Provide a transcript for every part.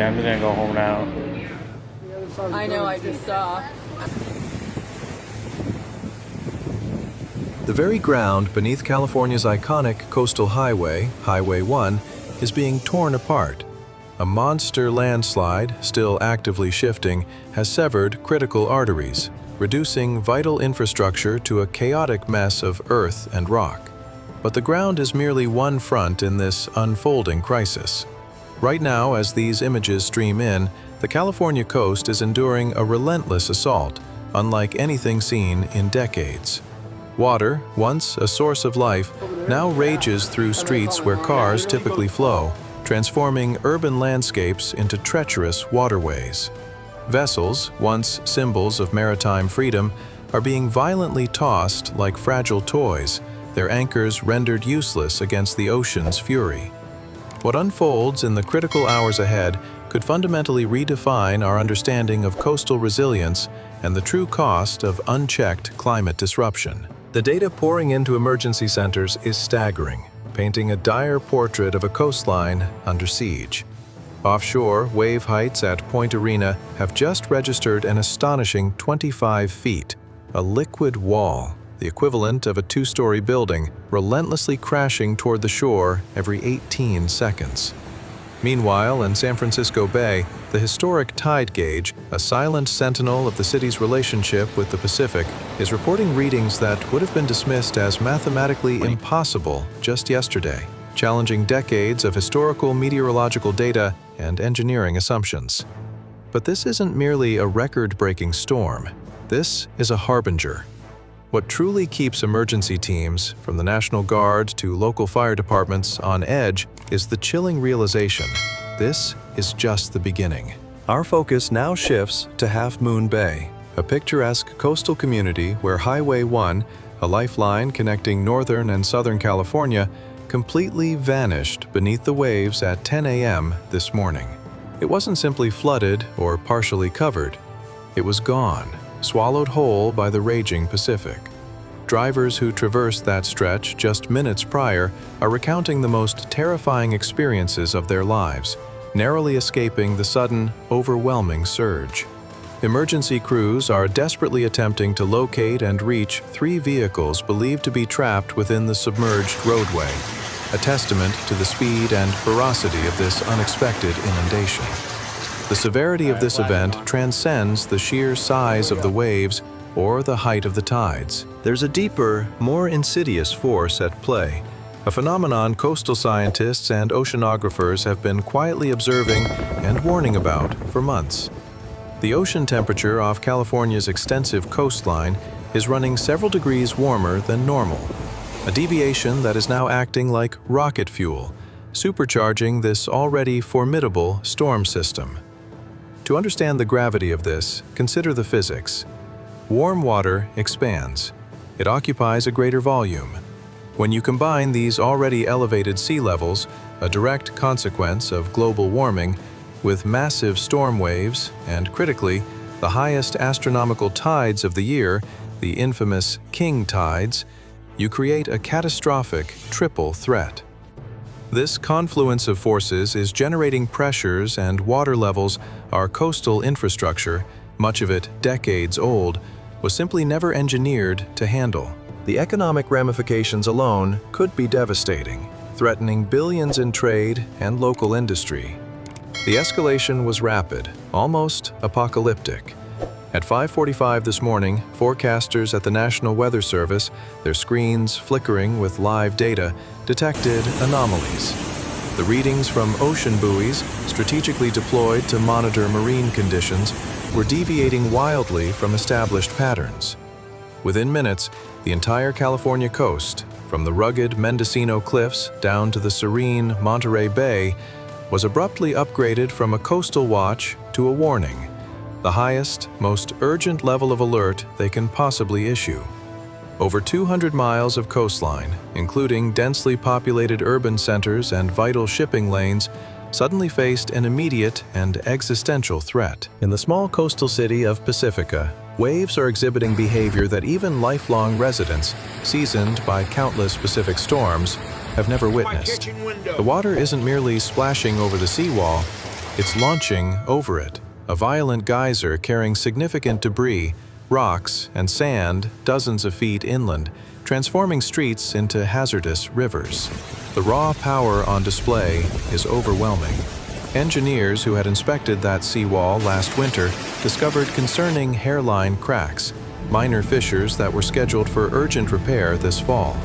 I'm just gonna go home now. I know, I just saw. The very ground beneath California's iconic coastal highway, Highway 1, is being torn apart. A monster landslide, still actively shifting, has severed critical arteries, reducing vital infrastructure to a chaotic mess of earth and rock. But the ground is merely one front in this unfolding crisis. Right now, as these images stream in, the California coast is enduring a relentless assault, unlike anything seen in decades. Water, once a source of life, now rages through streets where cars typically flow, transforming urban landscapes into treacherous waterways. Vessels, once symbols of maritime freedom, are being violently tossed like fragile toys, their anchors rendered useless against the ocean's fury. What unfolds in the critical hours ahead could fundamentally redefine our understanding of coastal resilience and the true cost of unchecked climate disruption. The data pouring into emergency centers is staggering, painting a dire portrait of a coastline under siege. Offshore, wave heights at Point Arena have just registered an astonishing 25 feet, a liquid wall, the equivalent of a two-story building, relentlessly crashing toward the shore every 18 seconds. Meanwhile, in San Francisco Bay, the historic tide gauge, a silent sentinel of the city's relationship with the Pacific, is reporting readings that would have been dismissed as mathematically impossible just yesterday, challenging decades of historical meteorological data and engineering assumptions. But this isn't merely a record-breaking storm. This is a harbinger. What truly keeps emergency teams, from the National Guard to local fire departments, on edge is the chilling realization: this is just the beginning. Our focus now shifts to Half Moon Bay, a picturesque coastal community where Highway 1, a lifeline connecting northern and southern California, completely vanished beneath the waves at 10 a.m. this morning. It wasn't simply flooded or partially covered. It was gone, swallowed whole by the raging Pacific. Drivers who traversed that stretch just minutes prior are recounting the most terrifying experiences of their lives, narrowly escaping the sudden, overwhelming surge. Emergency crews are desperately attempting to locate and reach 3 vehicles believed to be trapped within the submerged roadway, a testament to the speed and ferocity of this unexpected inundation. The severity of this event transcends the sheer size of the waves or the height of the tides. There's a deeper, more insidious force at play, a phenomenon coastal scientists and oceanographers have been quietly observing and warning about for months. The ocean temperature off California's extensive coastline is running several degrees warmer than normal, a deviation that is now acting like rocket fuel, supercharging this already formidable storm system. To understand the gravity of this, consider the physics. Warm water expands. It occupies a greater volume. When you combine these already elevated sea levels, a direct consequence of global warming, with massive storm waves and, critically, the highest astronomical tides of the year, the infamous king tides, you create a catastrophic triple threat. This confluence of forces is generating pressures and water levels our coastal infrastructure, much of it decades old, was simply never engineered to handle. The economic ramifications alone could be devastating, threatening billions in trade and local industry. The escalation was rapid, almost apocalyptic. At 5:45 this morning, forecasters at the National Weather Service, their screens flickering with live data, detected anomalies. The readings from ocean buoys, strategically deployed to monitor marine conditions, were deviating wildly from established patterns. Within minutes, the entire California coast, from the rugged Mendocino cliffs down to the serene Monterey Bay, was abruptly upgraded from a coastal watch to a warning, the highest, most urgent level of alert they can possibly issue. Over 200 miles of coastline, including densely populated urban centers and vital shipping lanes, suddenly faced an immediate and existential threat. In the small coastal city of Pacifica, waves are exhibiting behavior that even lifelong residents, seasoned by countless Pacific storms, have never witnessed. The water isn't merely splashing over the seawall, it's launching over it, a violent geyser carrying significant debris, rocks, and sand dozens of feet inland, transforming streets into hazardous rivers. The raw power on display is overwhelming. Engineers who had inspected that seawall last winter discovered concerning hairline cracks, minor fissures that were scheduled for urgent repair this fall.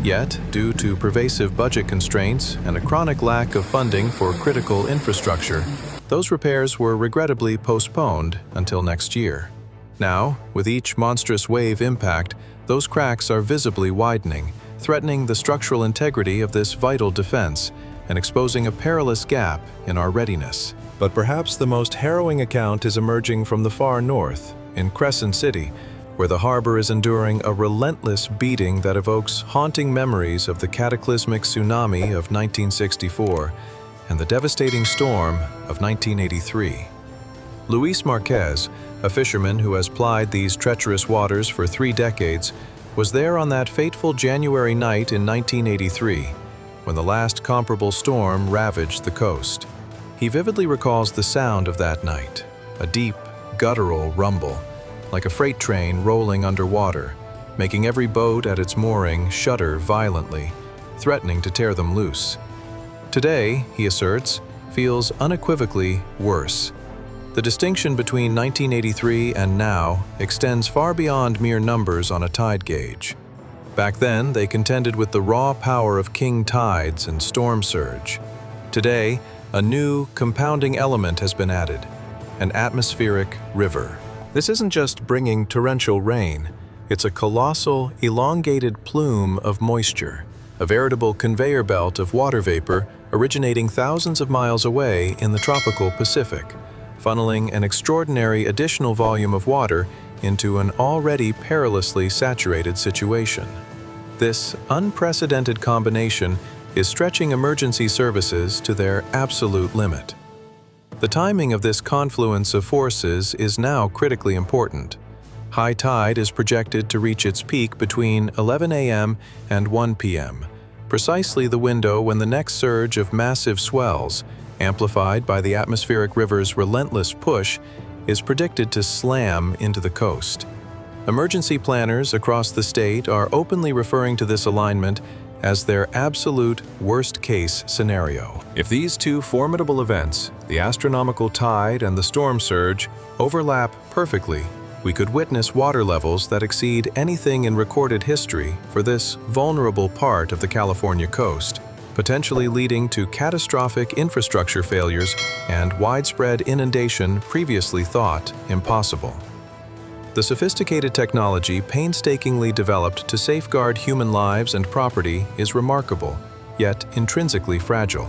Yet, due to pervasive budget constraints and a chronic lack of funding for critical infrastructure, those repairs were regrettably postponed until next year. Now, with each monstrous wave impact, those cracks are visibly widening, threatening the structural integrity of this vital defense and exposing a perilous gap in our readiness. But perhaps the most harrowing account is emerging from the far north, in Crescent City, where the harbor is enduring a relentless beating that evokes haunting memories of the cataclysmic tsunami of 1964 and the devastating storm of 1983. Luis Marquez, a fisherman who has plied these treacherous waters for 3 decades, was there on that fateful January night in 1983, when the last comparable storm ravaged the coast. He vividly recalls the sound of that night, a deep, guttural rumble, like a freight train rolling underwater, making every boat at its mooring shudder violently, threatening to tear them loose. Today, he asserts, feels unequivocally worse. The distinction between 1983 and now extends far beyond mere numbers on a tide gauge. Back then, they contended with the raw power of king tides and storm surge. Today, a new, compounding element has been added, an atmospheric river. This isn't just bringing torrential rain, it's a colossal, elongated plume of moisture, a veritable conveyor belt of water vapor originating thousands of miles away in the tropical Pacific, funneling an extraordinary additional volume of water into an already perilously saturated situation. This unprecedented combination is stretching emergency services to their absolute limit. The timing of this confluence of forces is now critically important. High tide is projected to reach its peak between 11 a.m. and 1 p.m., precisely the window when the next surge of massive swells, amplified by the atmospheric river's relentless push, is predicted to slam into the coast. Emergency planners across the state are openly referring to this alignment as their absolute worst-case scenario. If these two formidable events, the astronomical tide and the storm surge, overlap perfectly, we could witness water levels that exceed anything in recorded history for this vulnerable part of the California coast, potentially leading to catastrophic infrastructure failures and widespread inundation previously thought impossible. The sophisticated technology painstakingly developed to safeguard human lives and property is remarkable, yet intrinsically fragile.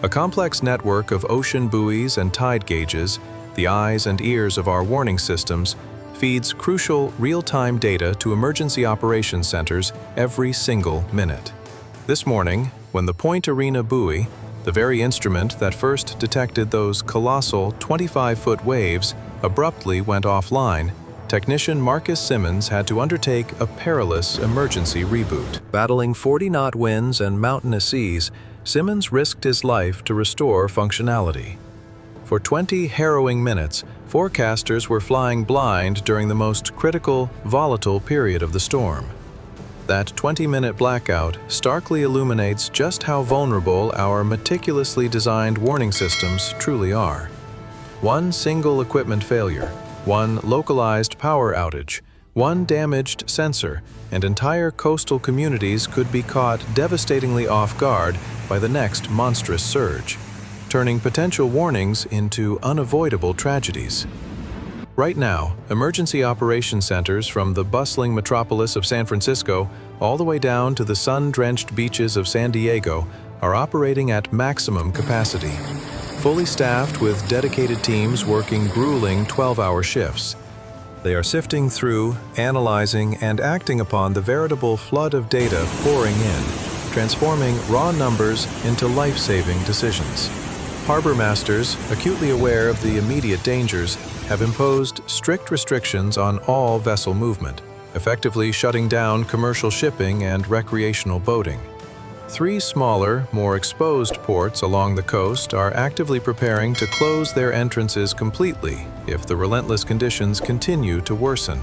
A complex network of ocean buoys and tide gauges, the eyes and ears of our warning systems, feeds crucial real-time data to emergency operations centers every single minute. This morning, when the Point Arena buoy, the very instrument that first detected those colossal 25-foot waves, abruptly went offline, technician Marcus Simmons had to undertake a perilous emergency reboot. Battling 40-knot winds and mountainous seas, Simmons risked his life to restore functionality. For 20 harrowing minutes, forecasters were flying blind during the most critical, volatile period of the storm. That 20-minute blackout starkly illuminates just how vulnerable our meticulously designed warning systems truly are. One single equipment failure, one localized power outage, one damaged sensor, and entire coastal communities could be caught devastatingly off guard by the next monstrous surge, turning potential warnings into unavoidable tragedies. Right now, emergency operations centers from the bustling metropolis of San Francisco all the way down to the sun-drenched beaches of San Diego are operating at maximum capacity, fully staffed with dedicated teams working grueling 12-hour shifts. They are sifting through, analyzing, and acting upon the veritable flood of data pouring in, transforming raw numbers into life-saving decisions. Harbor masters, acutely aware of the immediate dangers, have imposed strict restrictions on all vessel movement, effectively shutting down commercial shipping and recreational boating. 3 smaller, more exposed ports along the coast are actively preparing to close their entrances completely if the relentless conditions continue to worsen,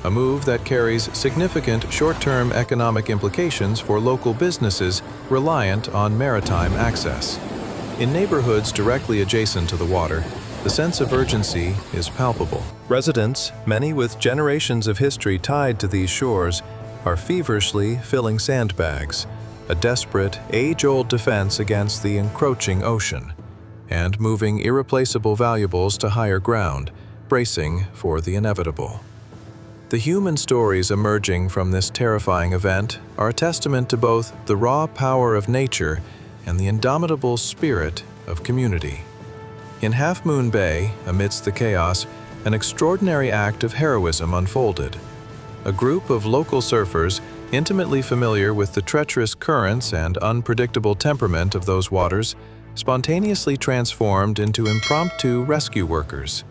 a move that carries significant short-term economic implications for local businesses reliant on maritime access. In neighborhoods directly adjacent to the water, the sense of urgency is palpable. Residents, many with generations of history tied to these shores, are feverishly filling sandbags, a desperate, age-old defense against the encroaching ocean, and moving irreplaceable valuables to higher ground, bracing for the inevitable. The human stories emerging from this terrifying event are a testament to both the raw power of nature and the indomitable spirit of community. In Half Moon Bay, amidst the chaos, an extraordinary act of heroism unfolded. A group of local surfers, intimately familiar with the treacherous currents and unpredictable temperament of those waters, spontaneously transformed into impromptu rescue workers.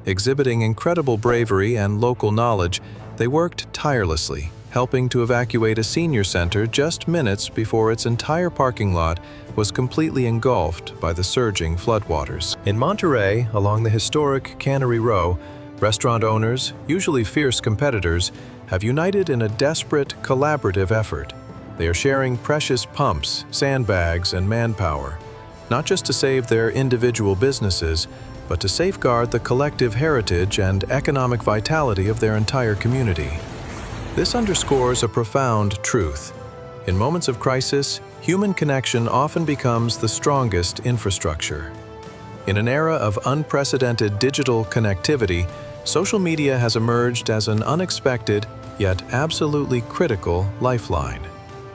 Exhibiting incredible bravery and local knowledge, they worked tirelessly, helping to evacuate a senior center just minutes before its entire parking lot was completely engulfed by the surging floodwaters. In Monterey, along the historic Cannery Row, restaurant owners, usually fierce competitors, have united in a desperate, collaborative effort. They are sharing precious pumps, sandbags, and manpower, not just to save their individual businesses, but to safeguard the collective heritage and economic vitality of their entire community. This underscores a profound truth. In moments of crisis, human connection often becomes the strongest infrastructure. In an era of unprecedented digital connectivity, social media has emerged as an unexpected, yet absolutely critical lifeline.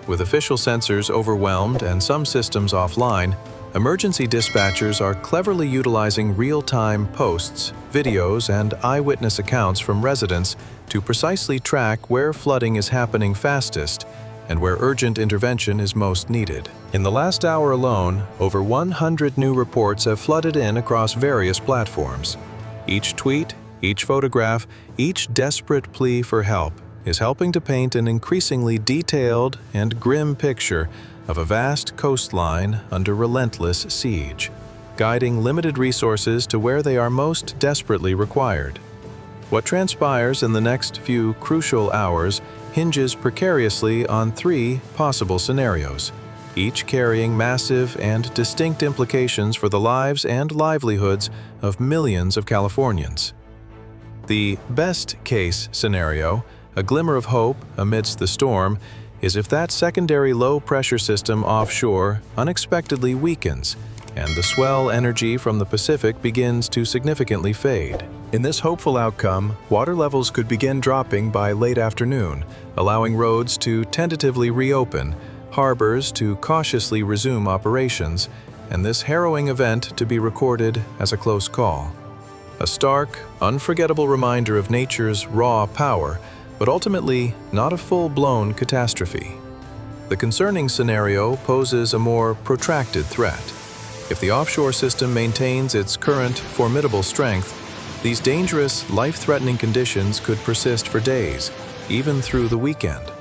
With official sensors overwhelmed and some systems offline, emergency dispatchers are cleverly utilizing real-time posts, videos, and eyewitness accounts from residents to precisely track where flooding is happening fastest and where urgent intervention is most needed. In the last hour alone, over 100 new reports have flooded in across various platforms. Each tweet, each photograph, each desperate plea for help is helping to paint an increasingly detailed and grim picture of a vast coastline under relentless siege, guiding limited resources to where they are most desperately required. What transpires in the next few crucial hours hinges precariously on 3 possible scenarios, each carrying massive and distinct implications for the lives and livelihoods of millions of Californians. The best-case scenario, a glimmer of hope amidst the storm, is if that secondary low-pressure system offshore unexpectedly weakens and the swell energy from the Pacific begins to significantly fade. In this hopeful outcome, water levels could begin dropping by late afternoon, allowing roads to tentatively reopen, harbors to cautiously resume operations, and this harrowing event to be recorded as a close call. A stark, unforgettable reminder of nature's raw power, but ultimately not a full-blown catastrophe. The concerning scenario poses a more protracted threat. If the offshore system maintains its current formidable strength, these dangerous, life-threatening conditions could persist for days, even through the weekend.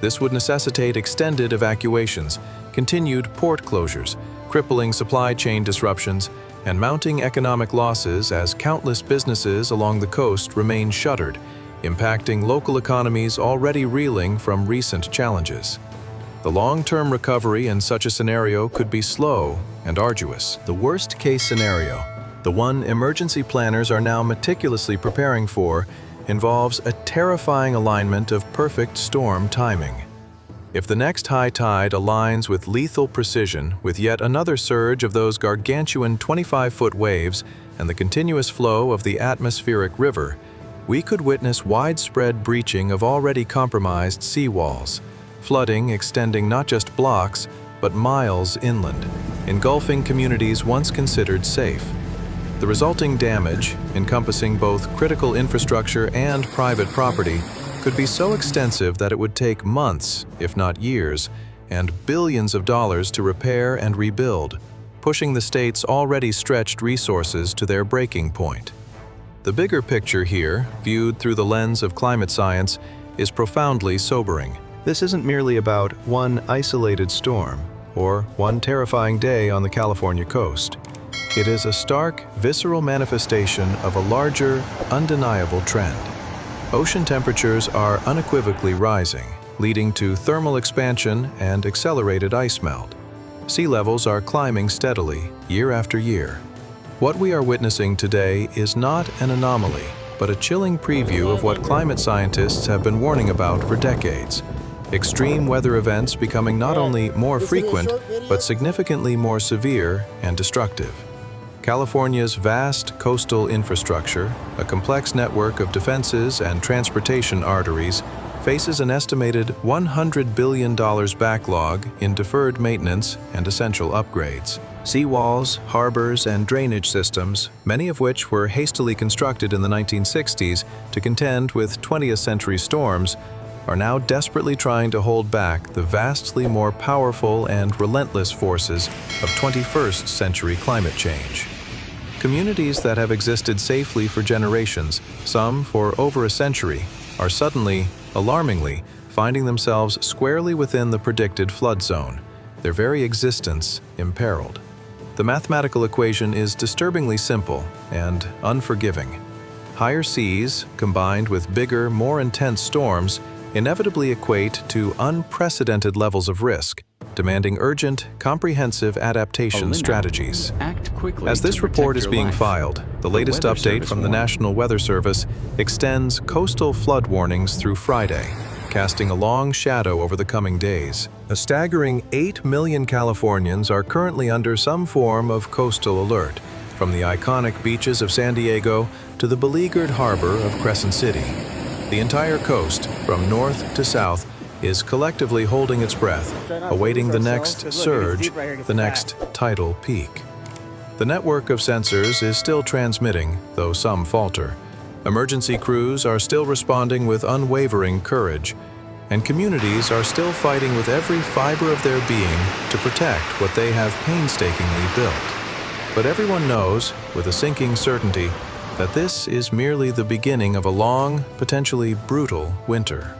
This would necessitate extended evacuations, continued port closures, crippling supply chain disruptions, and mounting economic losses as countless businesses along the coast remain shuttered, impacting local economies already reeling from recent challenges. The long-term recovery in such a scenario could be slow and arduous. The worst-case scenario, the one emergency planners are now meticulously preparing for, involves a terrifying alignment of perfect storm timing. If the next high tide aligns with lethal precision with yet another surge of those gargantuan 25-foot waves and the continuous flow of the atmospheric river, we could witness widespread breaching of already compromised seawalls, flooding extending not just blocks, but miles inland, engulfing communities once considered safe. The resulting damage, encompassing both critical infrastructure and private property, could be so extensive that it would take months, if not years, and billions of dollars to repair and rebuild, pushing the state's already stretched resources to their breaking point. The bigger picture here, viewed through the lens of climate science, is profoundly sobering. This isn't merely about one isolated storm or one terrifying day on the California coast. It is a stark, visceral manifestation of a larger, undeniable trend. Ocean temperatures are unequivocally rising, leading to thermal expansion and accelerated ice melt. Sea levels are climbing steadily, year after year. What we are witnessing today is not an anomaly, but a chilling preview of what climate scientists have been warning about for decades. Extreme weather events becoming not only more frequent, but significantly more severe and destructive. California's vast coastal infrastructure, a complex network of defenses and transportation arteries, faces an estimated $100 billion backlog in deferred maintenance and essential upgrades. Seawalls, harbors, and drainage systems, many of which were hastily constructed in the 1960s to contend with 20th century storms, are now desperately trying to hold back the vastly more powerful and relentless forces of 21st century climate change. Communities that have existed safely for generations, some for over a century, are suddenly, alarmingly, finding themselves squarely within the predicted flood zone, their very existence imperiled. The mathematical equation is disturbingly simple and unforgiving. Higher seas, combined with bigger, more intense storms, inevitably equate to unprecedented levels of risk, demanding urgent, comprehensive adaptation strategies. As this report is being filed, the latest update from the National Weather Service extends coastal flood warnings through Friday, casting a long shadow over the coming days. A staggering 8 million Californians are currently under some form of coastal alert, from the iconic beaches of San Diego to the beleaguered harbor of Crescent City. The entire coast, from north to south, is collectively holding its breath, awaiting the next surge, the next tidal peak. The network of sensors is still transmitting, though some falter. Emergency crews are still responding with unwavering courage, and communities are still fighting with every fiber of their being to protect what they have painstakingly built. But everyone knows, with a sinking certainty, that this is merely the beginning of a long, potentially brutal winter.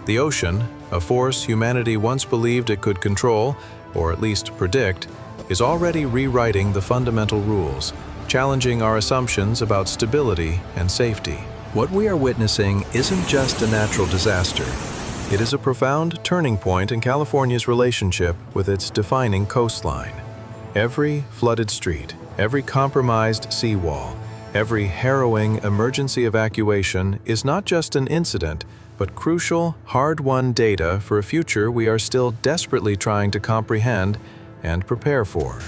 The ocean, a force humanity once believed it could control, or at least predict, is already rewriting the fundamental rules, challenging our assumptions about stability and safety. What we are witnessing isn't just a natural disaster. It is a profound turning point in California's relationship with its defining coastline. Every flooded street, every compromised seawall, every harrowing emergency evacuation is not just an incident, but crucial, hard-won data for a future we are still desperately trying to comprehend and prepare for.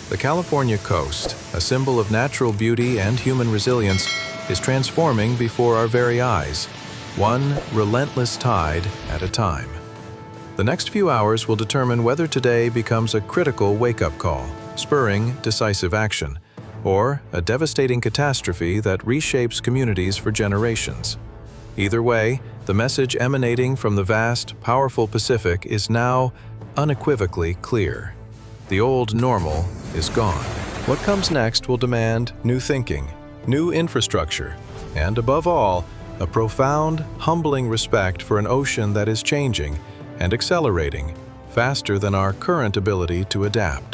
The California coast, a symbol of natural beauty and human resilience, is transforming before our very eyes, one relentless tide at a time. The next few hours will determine whether today becomes a critical wake-up call, spurring decisive action, or a devastating catastrophe that reshapes communities for generations. Either way, the message emanating from the vast, powerful Pacific is now unequivocally clear. The old normal is gone. What comes next will demand new thinking, new infrastructure, and above all, a profound, humbling respect for an ocean that is changing and accelerating faster than our current ability to adapt.